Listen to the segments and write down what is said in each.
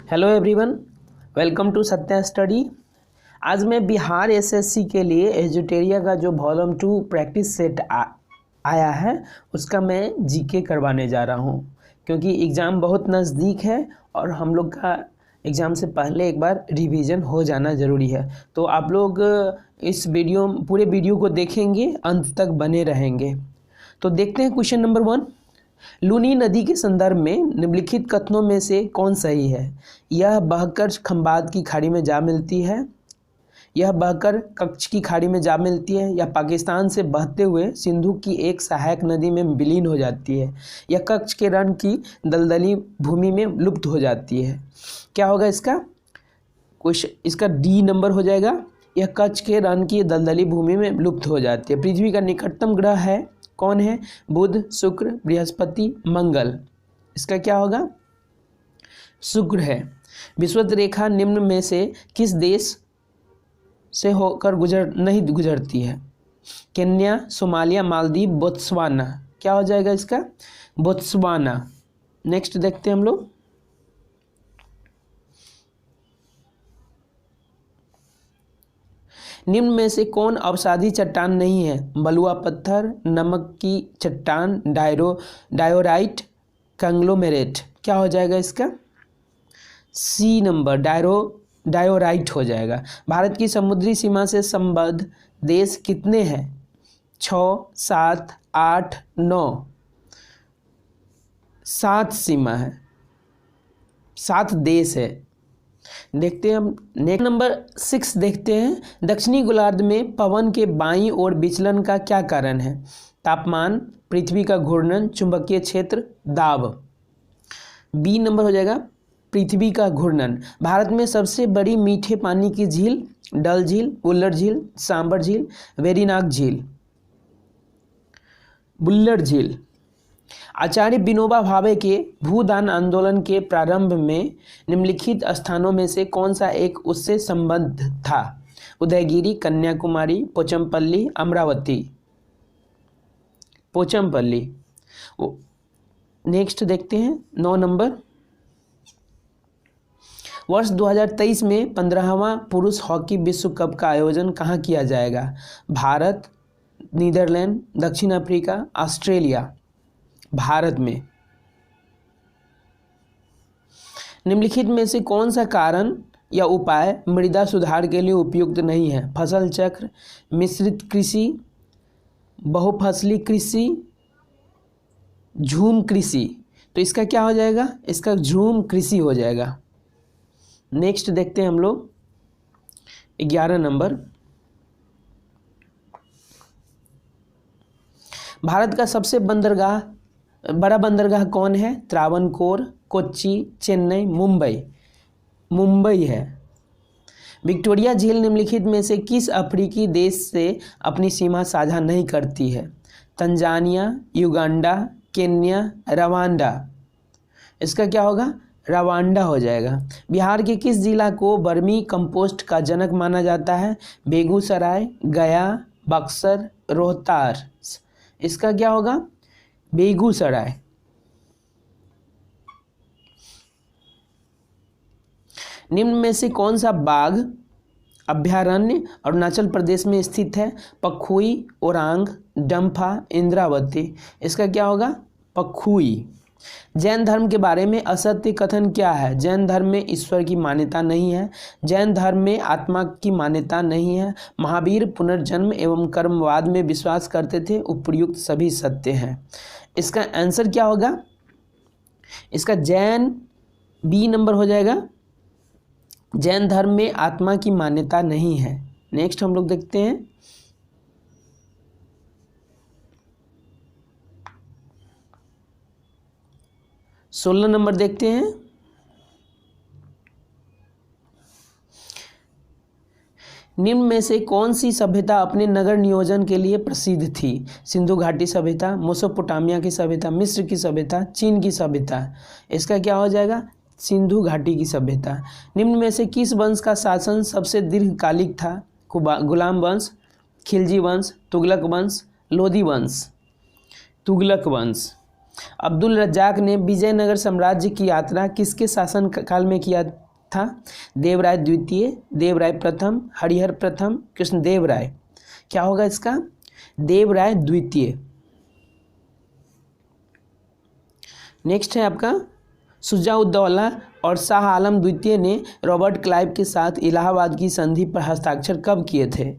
Hello everyone, welcome to Satya study. आज मैं Bihar SSC के लिए एजुटेरिया का जो वॉल्यूम 2 प्रैक्टिस सेट आया है उसका मैं जीके करवाने जा रहा हूँ, क्योंकि एग्ज़ाम बहुत नज़दीक है और हम लोग का एग्ज़ाम से पहले एक बार रिवीजन हो जाना ज़रूरी है। तो आप लोग इस पूरे वीडियो को देखेंगे, अंत तक बने रहेंगे। तो देखते हैं क्वेश्चन नंबर 1। लूनी नदी के संदर्भ में निम्नलिखित कथनों में से कौन सही है? यह बहकर खंबात की खाड़ी में जा मिलती है, यह बहकर कच्छ की खाड़ी में जा मिलती है, या पाकिस्तान से बहते हुए सिंधु की एक सहायक नदी में विलीन हो जाती है, या कच्छ के रण की दलदली भूमि में लुप्त हो जाती है। क्या होगा इसका क्वेश्चन? इसका डी नंबर हो जाएगा। यह कच्छ के रण की दलदली भूमि में लुप्त हो जाती है। पृथ्वी का निकटतम ग्रह है कौन है? बुध, शुक्र, बृहस्पति, मंगल। इसका क्या होगा? शुक्र है। विषुवत रेखा निम्न में से किस देश से होकर नहीं गुजरती है? Kenya, Somalia, Maldives, Botswana. क्या हो जाएगा इसका? बोत्सवाना। नेक्स्ट देखते हैं हम लोग। निम्न में से कौन अवसादी चट्टान नहीं है? बलुआ पत्थर, नमक की चट्टान, डायोराइट, कंग्लोमेरेट। क्या हो जाएगा इसका? सी नंबर, डायोराइट हो जाएगा। भारत की समुद्री सीमा से संबद्ध देश कितने हैं? 6, 7, 8, 9। 7 सीमा है, 7 देश है। देखते हैं हम नेक्स्ट नंबर 6 देखते हैं। दक्षिणी गोलार्ध में पवन के बाईं ओर विचलन का क्या कारण है? तापमान, पृथ्वी का घूर्णन, चुंबकीय क्षेत्र, दाब। बी नंबर हो जाएगा पृथ्वी का घूर्णन। भारत में सबसे बड़ी मीठे पानी की झील? डल झील, बुल्लर झील, सांबर झील, वेरीनाग झील। बुल्लर झील। आचार्य विनोबा भावे के भूदान आंदोलन के प्रारंभ में निम्नलिखित स्थानों में से कौन सा एक उससे संबद्ध था? उदयगिरी, कन्याकुमारी, पोचमपल्ली, अमरावती। पोचमपल्ली। नेक्स्ट देखते हैं 9 नंबर। वर्ष 2023 में 15वां पुरुष हॉकी विश्व कप का आयोजन कहाँ किया जाएगा? भारत, नीदरलैंड, दक्षिण अफ्रीका, ऑस्ट्रेलिया। भारत में। निम्नलिखित में से कौन सा कारण या उपाय मृदा सुधार के लिए उपयुक्त नहीं है? फसल चक्र, मिश्रित कृषि, बहुफसली कृषि, झूम कृषि। तो इसका क्या हो जाएगा? इसका झूम कृषि हो जाएगा। नेक्स्ट देखते हैं हम लोग 11 नंबर। भारत का सबसे बड़ा बंदरगाह कौन है? त्रावणकोर, कोच्चि, चेन्नई, मुंबई। मुंबई है। विक्टोरिया झील निम्नलिखित में से किस अफ्रीकी देश से अपनी सीमा साझा नहीं करती है? Tanzania, Uganda, Kenya, Rwanda. इसका क्या होगा? रवांडा हो जाएगा। बिहार के किस जिला को वर्मी कंपोस्ट का जनक माना जाता है? बेगूसराय, गया, बक्सर, रोहतास। इसका क्या होगा? बेगूसराय। निम्न में से कौन सा बाघ अभयारण्य अरुणाचल प्रदेश में स्थित है? पखुई, ओरांग, डम्फा, इंद्रावती। इसका क्या होगा? पखुई। जैन धर्म के बारे में असत्य कथन क्या है? जैन धर्म में ईश्वर की मान्यता नहीं है, जैन धर्म में आत्मा की मान्यता नहीं है, महावीर पुनर्जन्म एवं कर्मवाद में विश्वास करते थे, उपर्युक्त सभी सत्य हैं। इसका आंसर क्या होगा? इसका जैन बी नंबर हो जाएगा। जैन धर्म में आत्मा की मान्यता नहीं है। नेक्स्ट हम लोग देखते हैं 16 नंबर देखते हैं। निम्न में से कौन सी सभ्यता अपने नगर नियोजन के लिए प्रसिद्ध थी? सिंधु घाटी सभ्यता, मेसोपोटामिया की सभ्यता, मिस्र की सभ्यता, चीन की सभ्यता। इसका क्या हो जाएगा? सिंधु घाटी की सभ्यता। निम्न में से किस वंश का शासन सबसे दीर्घकालिक था? गुलाम वंश, खिलजी वंश, तुगलक वंश, लोदी वंश। तुगलक वंश। अब्दुल रज्जाक ने विजयनगर साम्राज्य की यात्रा किसके शासन काल में किया था? देवराय द्वितीय, देवराय प्रथम, हरिहर प्रथम, कृष्णदेव राय। क्या होगा इसका? देवराय द्वितीय। नेक्स्ट है आपका शुजा-उद-दौला और शाह आलम द्वितीय ने रॉबर्ट क्लाइव के साथ इलाहाबाद की संधि पर हस्ताक्षर कब किए थे?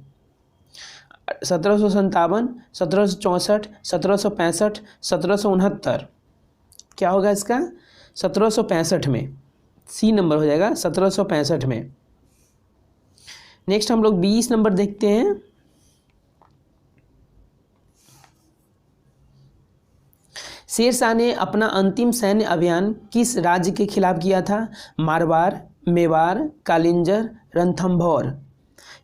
1757, 1764, 1765, 1769। क्या होगा इसका? 1765 में। सी नंबर हो जाएगा 1765 में। नेक्स्ट हम लोग 20 नंबर देखते हैं। शेरशाह ने अपना अंतिम सैन्य अभियान किस राज्य के खिलाफ किया था? मारवाड़, मेवाड़, कालिंजर, रणथंभौर।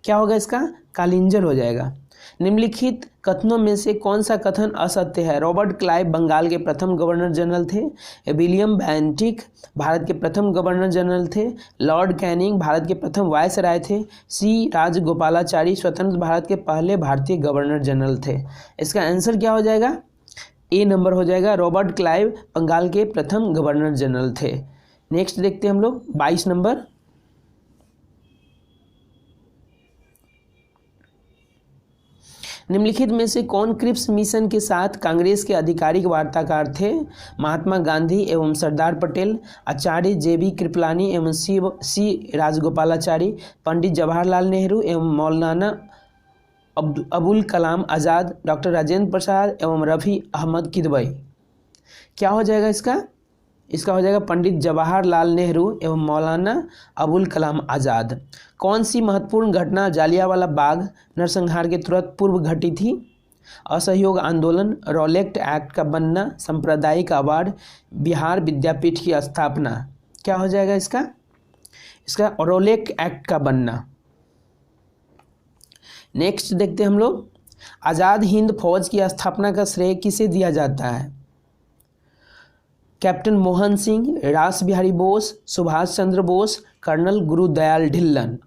क्या होगा इसका? कालिंजर हो जाएगा। निम्नलिखित कथनों में से कौन सा कथन असत्य है? रॉबर्ट क्लाइव बंगाल के प्रथम गवर्नर जनरल थे। विलियम बेंटिक भारत के प्रथम गवर्नर जनरल थे। लॉर्ड कैनिंग भारत के प्रथम वायसराय थे। सी राजगोपालाचारी स्वतंत्र भारत के पहले भारतीय गवर्नर जनरल थे। इसका आंसर क्या हो जाएगा? ए नंबर हो जाएगा। रॉबर्ट क्लाइव बंगाल के प्रथम गवर्नर जनरल थे। नेक्स्ट देखते हैं हम लोग 22 नंबर। निम्नलिखित में से कौन क्रिप्स मिशन के साथ कांग्रेस के आधिकारिक वार्ताकार थे? महात्मा गांधी एवं सरदार पटेल, आचार्य JB कृपलानी एवं सी राजगोपालाचारी, पंडित जवाहरलाल नेहरू एवं मौलाना अबुल कलाम आज़ाद, डॉक्टर राजेंद्र प्रसाद एवं रफ़ी अहमद किदवई। क्या हो जाएगा इसका? इसका हो जाएगा पंडित जवाहरलाल नेहरू एवं मौलाना अबुल कलाम आज़ाद। कौन सी महत्वपूर्ण घटना जालियांवाला बाग नरसंहार के तुरंत पूर्व घटी थी? असहयोग आंदोलन, रॉलेट एक्ट का बनना, सांप्रदायिक अवार्ड, बिहार विद्यापीठ की स्थापना। क्या हो जाएगा इसका? इसका रॉलेट एक्ट का बनना। नेक्स्ट देखते हैं हम लोग। आज़ाद हिंद फौज की स्थापना का श्रेय किसे दिया जाता है? कैप्टन मोहन सिंह, रास बिहारी बोस, सुभाष चंद्र बोस, कर्नल गुरुदयाल ढिल्लन।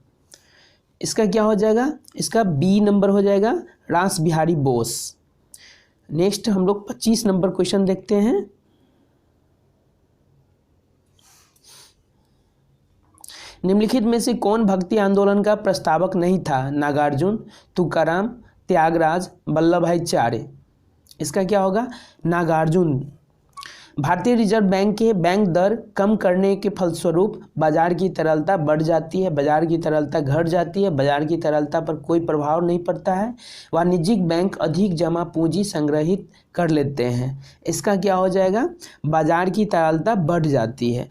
इसका क्या हो जाएगा? इसका बी नंबर हो जाएगा, रास बिहारी बोस। नेक्स्ट हम लोग 25 नंबर क्वेश्चन देखते हैं। निम्नलिखित में से कौन भक्ति आंदोलन का प्रस्तावक नहीं था? नागार्जुन, तुकाराम, त्यागराज, वल्लभाचार्य। इसका क्या होगा? नागार्जुन। भारतीय रिजर्व बैंक के बैंक दर कम करने के फलस्वरूप बाजार की तरलता बढ़ जाती है, बाजार की तरलता घट जाती है, बाजार की तरलता पर कोई प्रभाव नहीं पड़ता है। वाणिज्यिक बैंक अधिक जमा पूंजी संग्रहित कर लेते हैं। इसका क्या हो जाएगा? बाजार की तरलता बढ़ जाती है।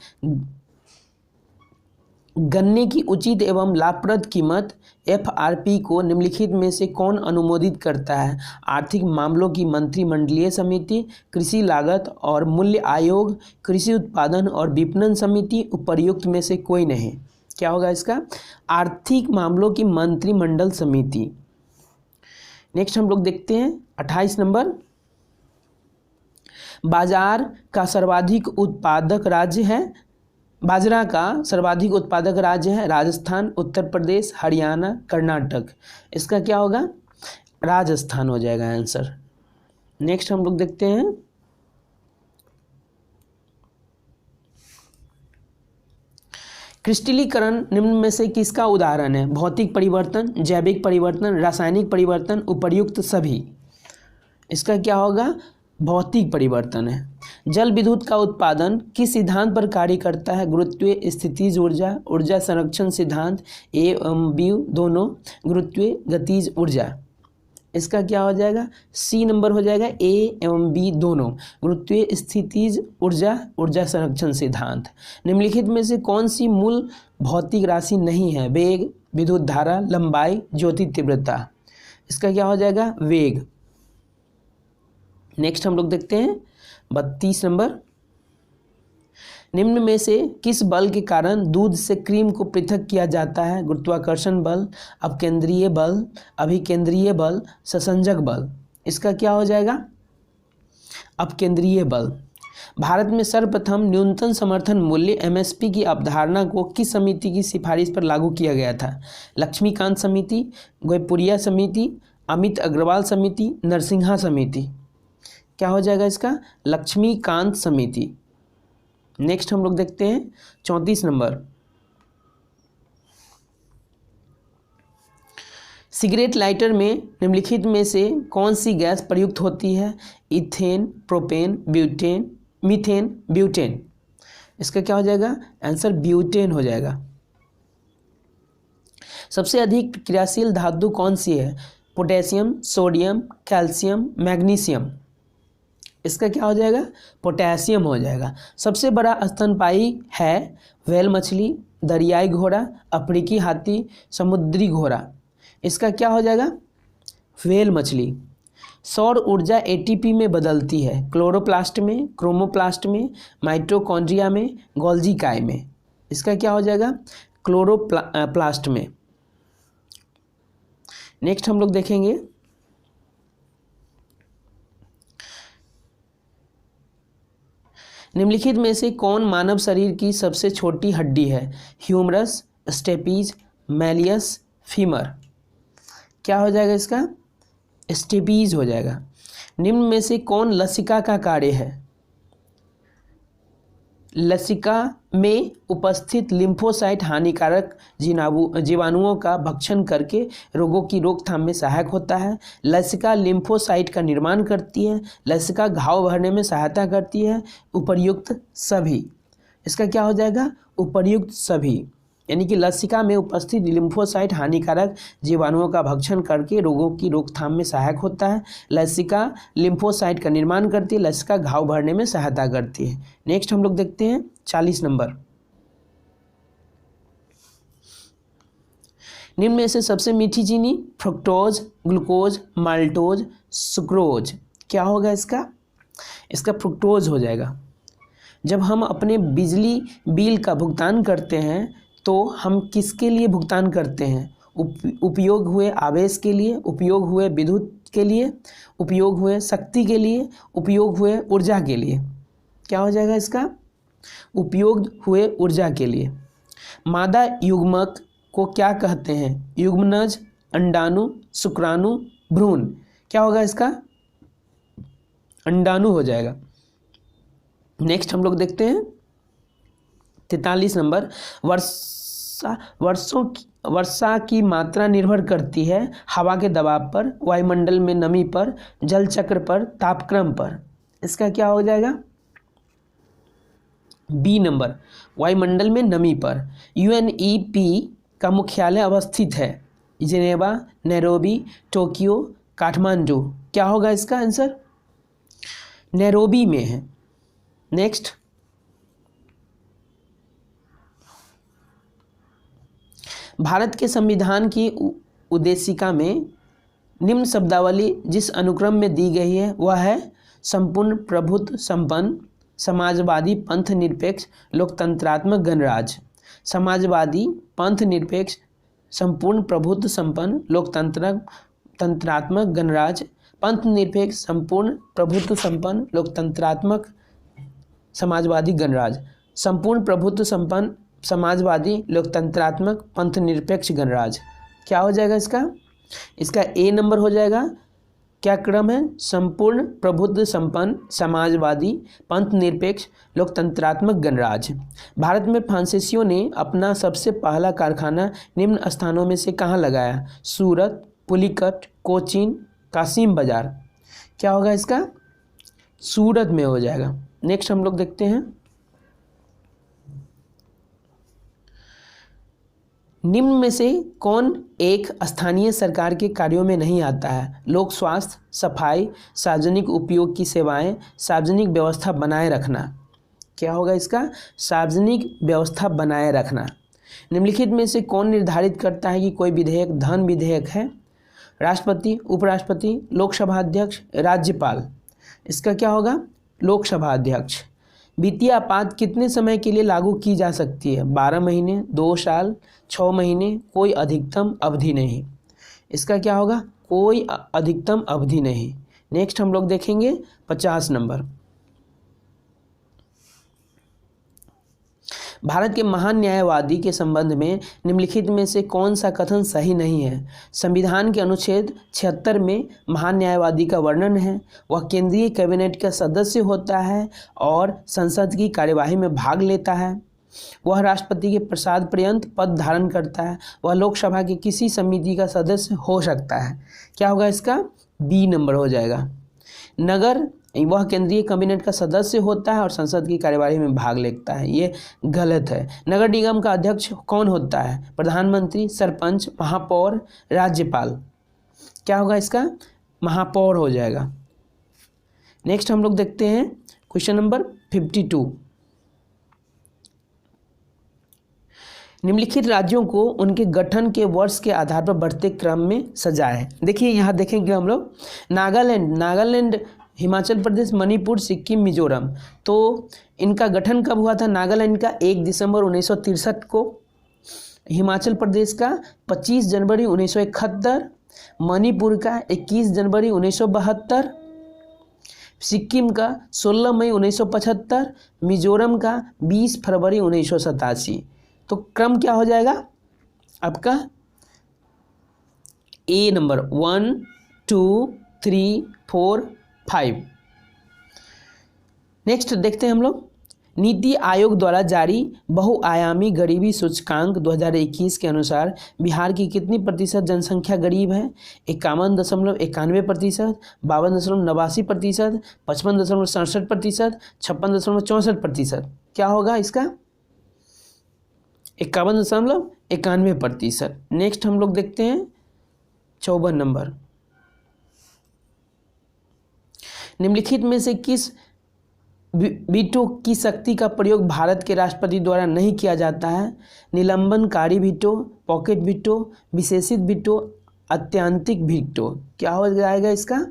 गन्ने की उचित एवं लाभप्रद कीमत FRP को निम्नलिखित में से कौन अनुमोदित करता है? आर्थिक मामलों की मंत्रिमंडलीय समिति, कृषि लागत और मूल्य आयोग, कृषि उत्पादन और विपणन समिति, उपर्युक्त में से कोई नहीं। क्या होगा इसका? आर्थिक मामलों की मंत्रिमंडल समिति। नेक्स्ट हम लोग देखते हैं 28 नंबर। बाजार का सर्वाधिक उत्पादक राज्य है, बाजरा का सर्वाधिक उत्पादक राज्य है राजस्थान, उत्तर प्रदेश, हरियाणा, कर्नाटक। इसका क्या होगा? राजस्थान हो जाएगा आंसर। नेक्स्ट हम लोग देखते हैं क्रिस्टलीकरण निम्न में से किसका उदाहरण है? भौतिक परिवर्तन, जैविक परिवर्तन, रासायनिक परिवर्तन, उपर्युक्त सभी। इसका क्या होगा? भौतिक परिवर्तन है। जल विद्युत का उत्पादन किस सिद्धांत पर कार्य करता है? गुरुत्वीय स्थितिज ऊर्जा, ऊर्जा संरक्षण सिद्धांत, ए एवं बी दोनों, गुरुत्वीय गतिज ऊर्जा। इसका क्या हो जाएगा? सी नंबर हो जाएगा, ए एवं बी दोनों, गुरुत्वीय स्थितिज ऊर्जा, ऊर्जा संरक्षण सिद्धांत। निम्नलिखित में से कौन सी मूल भौतिक राशि नहीं है? वेग, विद्युत धारा, लंबाई, ज्योति तीव्रता। इसका क्या हो जाएगा? वेग। नेक्स्ट हम लोग देखते हैं 32 नंबर। निम्न में से किस बल के कारण दूध से क्रीम को पृथक किया जाता है? गुरुत्वाकर्षण बल, अपकेंद्रीय बल, अभिकेंद्रीय बल, ससंजक बल। इसका क्या हो जाएगा? अपकेंद्रीय बल। भारत में सर्वप्रथम न्यूनतम समर्थन मूल्य MSP की अवधारणा को किस समिति की सिफारिश पर लागू किया गया था? लक्ष्मीकांत समिति, गोयपुरिया समिति, अमित अग्रवाल समिति, नरसिंहा समिति। क्या हो जाएगा इसका? लक्ष्मीकांत समिति। नेक्स्ट हम लोग देखते हैं 34 नंबर। सिगरेट लाइटर में निम्नलिखित में से कौन सी गैस प्रयुक्त होती है? Ethane, propane, butane, methane, butane. इसका क्या हो जाएगा? आंसर ब्यूटेन हो जाएगा। सबसे अधिक क्रियाशील धातु कौन सी है? Potassium, sodium, calcium, magnesium. इसका क्या हो जाएगा? पोटेशियम हो जाएगा। सबसे बड़ा स्तनपायी है व्हेल मछली, दरियाई घोड़ा, अफ्रीकी हाथी, समुद्री घोड़ा। इसका क्या हो जाएगा? व्हेल मछली। सौर ऊर्जा एटीपी में बदलती है क्लोरोप्लास्ट में, क्रोमोप्लास्ट में, माइटोकॉन्ड्रिया में, गोल्जी काय में। इसका क्या हो जाएगा? क्लोरोप्लास्ट में। नेक्स्ट हम लोग देखेंगे निम्नलिखित में से कौन मानव शरीर की सबसे छोटी हड्डी है? Humerus, stapes, malleus, femur. क्या हो जाएगा इसका? स्टेपीज हो जाएगा। निम्न में से कौन लसिका का कार्य है? लसिका में उपस्थित लिम्फोसाइट हानिकारक जीवाणुओं का भक्षण करके रोगों की रोकथाम में सहायक होता है। लसिका लिम्फोसाइट का निर्माण करती है। लसिका घाव भरने में सहायता करती है। उपर्युक्त सभी। इसका क्या हो जाएगा? उपर्युक्त सभी, यानी कि लसिका में उपस्थित लिम्फोसाइट हानिकारक जीवाणुओं का भक्षण करके रोगों की रोकथाम में सहायक होता है। लसिका लिम्फोसाइट का निर्माण करती है। लसिका घाव भरने में सहायता करती है। नेक्स्ट हम लोग देखते हैं 40 नंबर। निम्न में से सबसे मीठी चीनी? Fructose, glucose, maltose, sucrose. क्या होगा इसका? इसका फ्रुक्टोज हो जाएगा। जब हम अपने बिजली बिल का भुगतान करते हैं तो हम किसके लिए भुगतान करते हैं? उपयोग हुए आवेश के लिए, उपयोग हुए विद्युत के लिए, उपयोग हुए शक्ति के लिए, उपयोग हुए ऊर्जा के लिए। क्या हो जाएगा इसका? उपयोग हुए ऊर्जा के लिए। मादा युग्मक को क्या कहते हैं? युग्मनज, अंडाणु, शुक्राणु, भ्रूण। क्या होगा इसका? अंडाणु हो जाएगा। नेक्स्ट हम लोग देखते हैं 43 नंबर। वर्षा की मात्रा निर्भर करती है हवा के दबाव पर, वायुमंडल में नमी पर, जल चक्र पर, तापक्रम पर। इसका क्या हो जाएगा? बी नंबर, वायुमंडल में नमी पर। यूएनईपी का मुख्यालय अवस्थित है जिनेवा, नैरोबी, टोक्यो, काठमांडू। क्या होगा इसका आंसर? नैरोबी में है। नेक्स्ट, भारत के संविधान की उद्देशिका में निम्न शब्दावली जिस अनुक्रम में दी गई है वह है संपूर्ण प्रभुत्व संपन्न, समाजवादी, पंथ निरपेक्ष, लोकतंत्रात्मक गणराज्य। समाजवादी, पंथ निरपेक्ष, संपूर्ण प्रभुत्व संपन्न, लोकतंत्रात्मक गणराज्य। पंथ निरपेक्ष, संपूर्ण प्रभुत्व संपन्न, लोकतंत्रात्मक समाजवादी गणराज्य। संपूर्ण प्रभुत्व संपन्न, समाजवादी, लोकतंत्रात्मक, पंथ निरपेक्ष गणराज्य। क्या हो जाएगा इसका? इसका ए नंबर हो जाएगा। क्या क्रम है? संपूर्ण प्रभुत्व संपन्न, समाजवादी, पंथ निरपेक्ष, लोकतंत्रात्मक गणराज्य। भारत में फ्रांसीसियों ने अपना सबसे पहला कारखाना निम्न स्थानों में से कहाँ लगाया? सूरत, पुलिकट, कोचीन, कासिम बाजार। क्या होगा इसका? सूरत में हो जाएगा। नेक्स्ट हम लोग देखते हैं निम्न में से कौन एक स्थानीय सरकार के कार्यों में नहीं आता है? लोक स्वास्थ्य, सफाई, सार्वजनिक उपयोग की सेवाएं, सार्वजनिक व्यवस्था बनाए रखना। क्या होगा इसका? सार्वजनिक व्यवस्था बनाए रखना। निम्नलिखित में से कौन निर्धारित करता है कि कोई विधेयक धन विधेयक है? राष्ट्रपति, उपराष्ट्रपति, लोकसभा अध्यक्ष, राज्यपाल। इसका क्या होगा? लोकसभा अध्यक्ष। वित्तीय आपात कितने समय के लिए लागू की जा सकती है? 12 महीने, 2 साल, 6 महीने, कोई अधिकतम अवधि नहीं। इसका क्या होगा? कोई अधिकतम अवधि नहीं। नेक्स्ट हम लोग देखेंगे 50 नंबर। भारत के महान न्यायवादी के संबंध में निम्नलिखित में से कौन सा कथन सही नहीं है? संविधान के अनुच्छेद 76 में महान न्यायवादी का वर्णन है। वह केंद्रीय कैबिनेट का सदस्य होता है और संसद की कार्यवाही में भाग लेता है। वह राष्ट्रपति के प्रसाद पर्यंत पद धारण करता है। वह लोकसभा की किसी समिति का सदस्य हो सकता है। क्या होगा इसका? बी नंबर हो जाएगा। नगर, वह केंद्रीय कैबिनेट का सदस्य होता है और संसद की कार्यवाही में भाग लेता है, ये गलत है। नगर निगम का अध्यक्ष कौन होता है? प्रधानमंत्री, सरपंच, महापौर, राज्यपाल। क्या होगा इसका? महापौर हो जाएगा। नेक्स्ट हम लोग देखते हैं क्वेश्चन नंबर 52। निम्नलिखित राज्यों को उनके गठन के वर्ष के आधार पर बढ़ते क्रम में सजाएं। देखिए यहाँ देखेंगे हम लोग नागालैंड, हिमाचल प्रदेश, मणिपुर, सिक्किम, मिजोरम। तो इनका गठन कब हुआ था? नागालैंड का 1 दिसंबर 1963 को, हिमाचल प्रदेश का 25 जनवरी 1971, मणिपुर का 21 जनवरी 1972, सिक्किम का 16 मई 1975, मिजोरम का 20 फरवरी 1987। तो क्रम क्या हो जाएगा आपका? ए नंबर 1 2 3 4 5। नेक्स्ट देखते हैं हम लोग, नीति आयोग द्वारा जारी बहुआयामी गरीबी सूचकांक 2021 के अनुसार बिहार की कितनी प्रतिशत जनसंख्या गरीब है? 51.91%, 52.89%, 55.67%, 56.64%। क्या होगा इसका? 51.91%। नेक्स्ट हम लोग देखते हैं 54 नंबर, निम्नलिखित में से किस वीटो की शक्ति का प्रयोग भारत के राष्ट्रपति द्वारा नहीं किया जाता है? निलंबनकारी वीटो, पॉकेट वीटो, विशेषित वीटो, अत्यंतिक वीटो। क्या हो जाएगा इसका?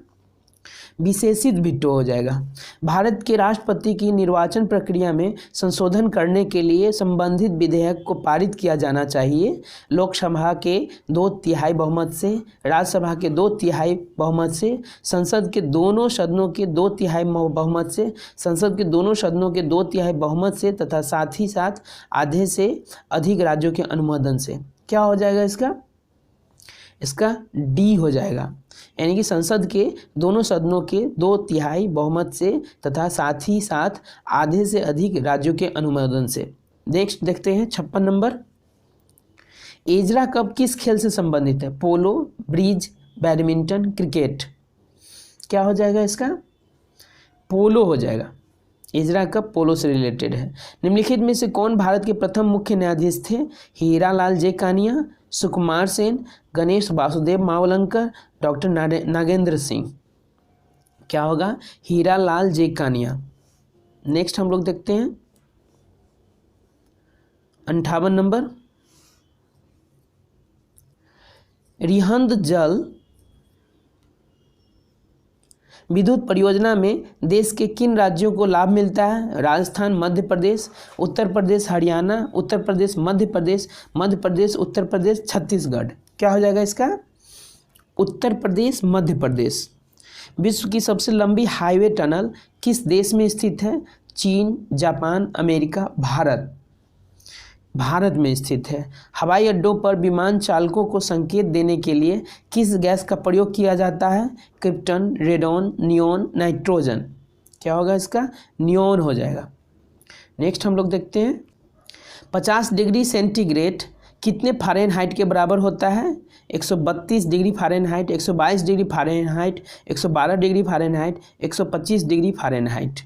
विशेषित वीटो हो जाएगा। भारत के राष्ट्रपति की निर्वाचन प्रक्रिया में संशोधन करने के लिए संबंधित विधेयक को पारित किया जाना चाहिए। लोकसभा के 2/3 बहुमत से, राज्यसभा के 2/3 बहुमत से, संसद के दोनों सदनों के 2/3 बहुमत से, संसद के दोनों सदनों के 2/3 बहुमत से तथा साथ ही साथ आधे से अधिक राज्यों के अनुमोदन से। क्या हो जाएगा इसका? इसका डी हो जाएगा, यानी कि संसद के दोनों सदनों के 2/3 बहुमत से तथा साथ ही साथ आधे से अधिक राज्यों के अनुमोदन से। नेक्स्ट देखते हैं 56 नंबर, एजरा कप किस खेल से संबंधित है? पोलो, ब्रिज, बैडमिंटन, क्रिकेट। क्या हो जाएगा इसका? पोलो हो जाएगा। एजरा कप पोलो से रिलेटेड है। निम्नलिखित में से कौन भारत के प्रथम मुख्य न्यायाधीश थे? हीरालाल जे कानिया, सुकुमार सेन, गणेश वासुदेव मावलंकर, डॉक्टर नागेंद्र सिंह। क्या होगा? हीरालाल जे कानिया। नेक्स्ट हम लोग देखते हैं 58 नंबर, रिहंद जल विद्युत परियोजना में देश के किन राज्यों को लाभ मिलता है? राजस्थान, मध्य प्रदेश, उत्तर प्रदेश, हरियाणा, उत्तर प्रदेश, मध्य प्रदेश, मध्य प्रदेश, उत्तर प्रदेश, छत्तीसगढ़। क्या हो जाएगा इसका? उत्तर प्रदेश, मध्य प्रदेश। विश्व की सबसे लंबी हाईवे टनल किस देश में स्थित है? चीन, जापान, अमेरिका, भारत। भारत में स्थित है। हवाई अड्डों पर विमान चालकों को संकेत देने के लिए किस गैस का प्रयोग किया जाता है? Krypton, radon, neon, nitrogen. क्या होगा इसका? नियोन हो जाएगा। नेक्स्ट हम लोग देखते हैं 50 डिग्री सेंटीग्रेड कितने फ़ारेनहाइट के बराबर होता है? 132 degree Fahrenheit, 122 degree Fahrenheit, 112 degree Fahrenheit, 125 degree Fahrenheit.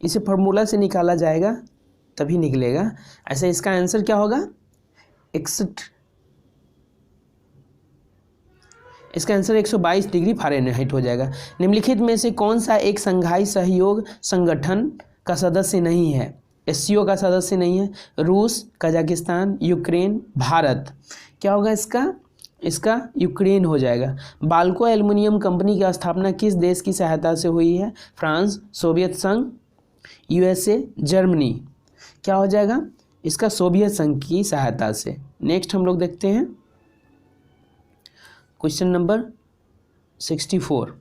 इसे फार्मूला से निकाला जाएगा तभी निकलेगा। ऐसे इसका आंसर क्या होगा? 61। इसका आंसर 122 डिग्री फ़ारेनहाइट हो जाएगा। निम्नलिखित में से कौन सा एक संघाई सहयोग संगठन का सदस्य नहीं है? एससीओ का सदस्य नहीं है। रूस, कजाकिस्तान, यूक्रेन, भारत। क्या होगा इसका? इसका यूक्रेन हो जाएगा। बाल्को एल्युमिनियम कंपनी की स्थापना किस देश की सहायता से हुई है? फ्रांस, सोवियत संघ, यूएसए, जर्मनी। क्या हो जाएगा? इसका सोवियत संघ की सहायता से। नेक्स्ट हम लोग देखते हैं क्वेश्चन नंबर 64,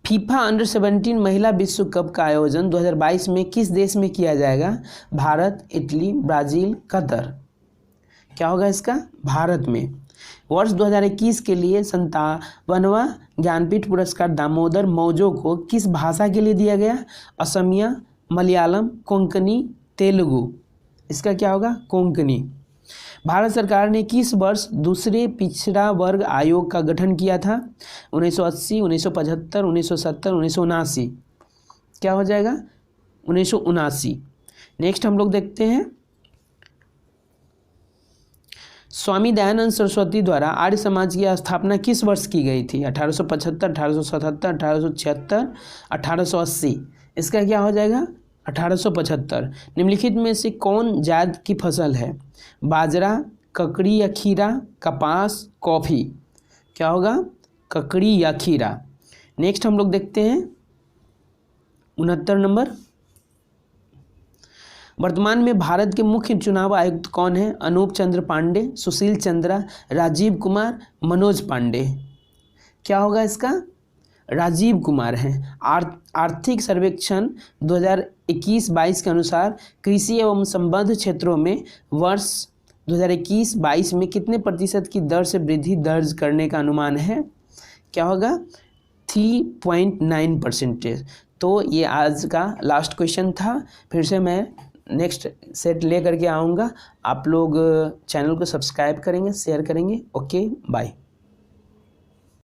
फीफा अंडर 17 महिला विश्व कप का आयोजन 2022 में किस देश में किया जाएगा? Bharat, Italy, Brazil, Qatar. क्या होगा इसका? भारत में। वर्ष 2021 के लिए 57वां ज्ञानपीठ पुरस्कार दामोदर मौजो को किस भाषा के लिए दिया गया? असमिया, मलयालम, कोंकणी, तेलुगु। इसका क्या होगा? कोंकणी। भारत सरकार ने किस वर्ष दूसरे पिछड़ा वर्ग आयोग का गठन किया था? 1980, 1975, 1970, 1979। क्या हो जाएगा? 1979। नेक्स्ट हम लोग देखते हैं, स्वामी दयानंद सरस्वती द्वारा आर्य समाज की स्थापना किस वर्ष की गई थी? 1875, 1877, 1876, 1880। इसका क्या हो जाएगा? 1875। निम्नलिखित में से कौन जायद की फसल है? बाजरा, ककड़ी या खीरा, कपास, कॉफ़ी। क्या होगा? ककड़ी या खीरा। नेक्स्ट हम लोग देखते हैं 69 नंबर, वर्तमान में भारत के मुख्य चुनाव आयुक्त कौन है? अनूप चंद्र पांडे, सुशील चंद्रा, राजीव कुमार, मनोज पांडे। क्या होगा इसका? राजीव कुमार हैं। आर्थिक सर्वेक्षण 2021-22 के अनुसार कृषि एवं संबद्ध क्षेत्रों में वर्ष 2021-22 में कितने प्रतिशत की दर से वृद्धि दर्ज करने का अनुमान है? क्या होगा? 3.9%। तो ये आज का लास्ट क्वेश्चन था। फिर से मैं नेक्स्ट सेट ले करके आऊँगा। आप लोग चैनल को सब्सक्राइब करेंगे, शेयर करेंगे। Okay, bye.